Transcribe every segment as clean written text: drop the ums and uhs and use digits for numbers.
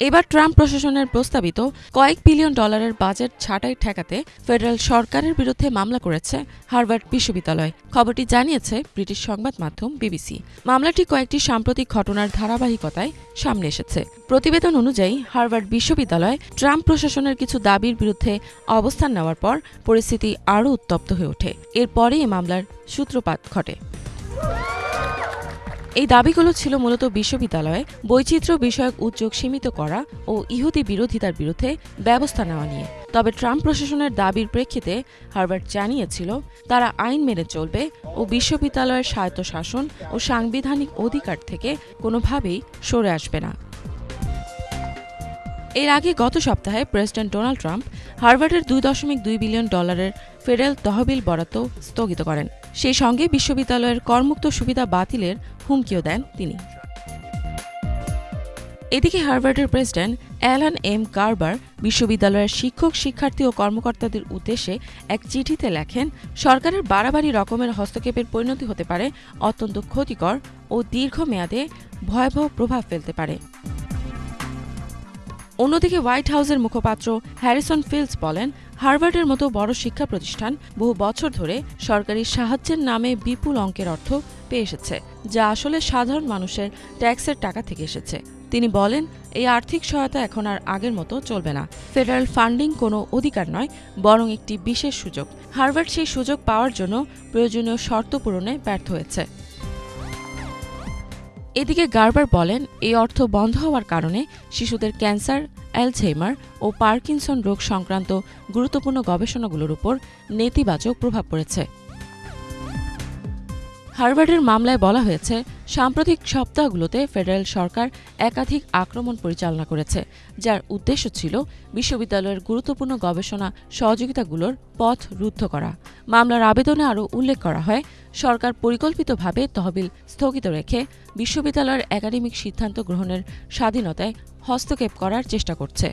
এবার ট্রাম্প প্রশাসনের প্রস্তাবিত কয়েক বিলিয়ন ডলারের বাজেট ছাঁটাই ঠেকাতে ফেডারেল সরকারের বিরুদ্ধে মামলা করেছে হার্ভার্ড বিশ্ববিদ্যালয়। খবরটি জানিয়েছে ব্রিটিশ সংবাদ মাধ্যম বিবিসি। মামলাটি কয়েকটি সাম্প্রতিক ঘটনার ধারাবাহিকতায় সামনে এসেছে। প্রতিবেদন অনুযায়ী হার্ভার্ড বিশ্ববিদ্যালয় ট্রাম্প প্রশাসনের কিছু দাবির বিরুদ্ধে অবস্থান নেওয়ার পর পরিস্থিতি আরও উত্তপ্ত হয়ে ওঠে। এরপরেই এই মামলার সূত্রপাত ঘটে। এই দাবিগুলো ছিল মূলত বিশ্ববিদ্যালয়ে বৈচিত্র্য বিষয়ক উদ্যোগ সীমিত করা ও ইহুদি বিরোধিতার বিরুদ্ধে ব্যবস্থা নেওয়া নিয়ে। তবে ট্রাম্প প্রশাসনের দাবির প্রেক্ষিতে হার্ভার্ড জানিয়েছিল তারা আইন মেনে চলবে ও বিশ্ববিদ্যালয়ের স্বায়ত্তশাসন ও সাংবিধানিক অধিকার থেকে কোনোভাবেই সরে আসবে না। এর আগে গত সপ্তাহে প্রেসিডেন্ট ডোনাল্ড ট্রাম্প হার্ভার্ডের 2.2 বিলিয়ন ডলারের ফেডারেল তহবিল বরাদ্দ স্থগিত করেন। সেই সঙ্গে বিশ্ববিদ্যালয়ের করমুক্ত সুবিধা বাতিলের হুমকিও দেন তিনি। এদিকে হার্ভার্ডের প্রেসিডেন্ট অ্যালান এম কার্বার বিশ্ববিদ্যালয়ের শিক্ষক, শিক্ষার্থী ও কর্মকর্তাদের উদ্দেশ্যে এক চিঠিতে লেখেন, সরকারের বাড়াবাড়ি রকমের হস্তক্ষেপের পরিণতি হতে পারে অত্যন্ত ক্ষতিকর ও দীর্ঘমেয়াদে ভয়াবহ প্রভাব ফেলতে পারে। অন্যদিকে হোয়াইট হাউসের মুখপাত্র হ্যারিসন ফিল্ডস বলেন, হার্ভার্ডের মতো বড় শিক্ষা প্রতিষ্ঠান বহু বছর ধরে সরকারি সাহায্যের নামে বিপুল অঙ্কের অর্থ পেয়ে এসেছে, যা আসলে সাধারণ মানুষের ট্যাক্সের টাকা থেকে এসেছে। তিনি বলেন, এই আর্থিক সহায়তা এখন আর আগের মতো চলবে না। ফেডারেল ফান্ডিং কোনো অধিকার নয়, বরং একটি বিশেষ সুযোগ। হার্ভার্ড সেই সুযোগ পাওয়ার জন্য প্রয়োজনীয় শর্ত পূরণে ব্যর্থ হয়েছে। এদিকে গার্বার বলেন, এই অর্থ বন্ধ হওয়ার কারণে শিশুদের ক্যান্সার, অ্যালঝেইমার ও পার্কিনসন রোগ সংক্রান্ত গুরুত্বপূর্ণ গবেষণাগুলোর উপর নেতিবাচক প্রভাব পড়েছে। হার্ভার্ডের মামলায় বলা হয়েছে, সাম্প্রতিক সপ্তাহগুলোতে ফেডারেল সরকার একাধিক আক্রমণ পরিচালনা করেছে, যার উদ্দেশ্য ছিল বিশ্ববিদ্যালয়ের গুরুত্বপূর্ণ গবেষণা সহযোগিতাগুলোর পথ রুদ্ধ করা। মামলার আবেদনে আরও উল্লেখ করা হয়, সরকার পরিকল্পিতভাবে তহবিল স্থগিত রেখে বিশ্ববিদ্যালয়ের একাডেমিক সিদ্ধান্ত গ্রহণের স্বাধীনতায় হস্তক্ষেপ করার চেষ্টা করছে।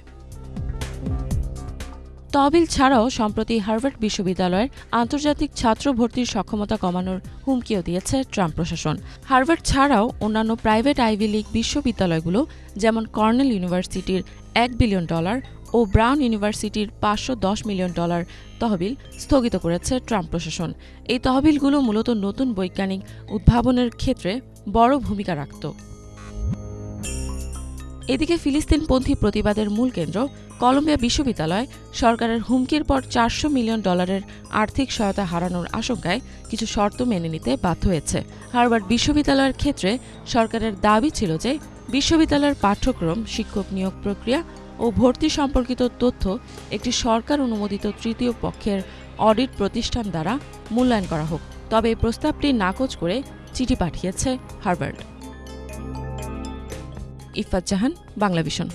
তহবিল ছাড়াও সম্প্রতি হার্ভার্ড বিশ্ববিদ্যালয়ের আন্তর্জাতিক ছাত্র ভর্তির সক্ষমতা কমানোর হুমকিও দিয়েছে ট্রাম্প প্রশাসন। হার্ভার্ড ছাড়াও অন্যান্য প্রাইভেট আইভি লীগ বিশ্ববিদ্যালয়গুলো যেমন কর্নেল ইউনিভার্সিটির $1 বিলিয়ন ও ব্রাউন ইউনিভার্সিটির $510 মিলিয়ন তহবিল স্থগিত করেছে ট্রাম্প প্রশাসন। এই তহবিলগুলো মূলত নতুন বৈজ্ঞানিক উদ্ভাবনের ক্ষেত্রে বড় ভূমিকা রাখত। এদিকে ফিলিস্তিনপন্থী প্রতিবাদের মূল কেন্দ্র কলম্বিয়া বিশ্ববিদ্যালয় সরকারের হুমকির পর $400 মিলিয়ন আর্থিক সহায়তা হারানোর আশঙ্কায় কিছু শর্ত মেনে নিতে বাধ্য হয়েছে। হার্ভার্ড বিশ্ববিদ্যালয়ের ক্ষেত্রে সরকারের দাবি ছিল যে বিশ্ববিদ্যালয়ের পাঠ্যক্রম, শিক্ষক নিয়োগ প্রক্রিয়া ও ভর্তি সম্পর্কিত তথ্য একটি সরকার অনুমোদিত তৃতীয় পক্ষের অডিট প্রতিষ্ঠান দ্বারা মূল্যায়ন করা হোক। তবে এই প্রস্তাবটি নাকচ করে চিঠি পাঠিয়েছে হার্ভার্ড। ইফাত জাহান, বাংলাভিশন।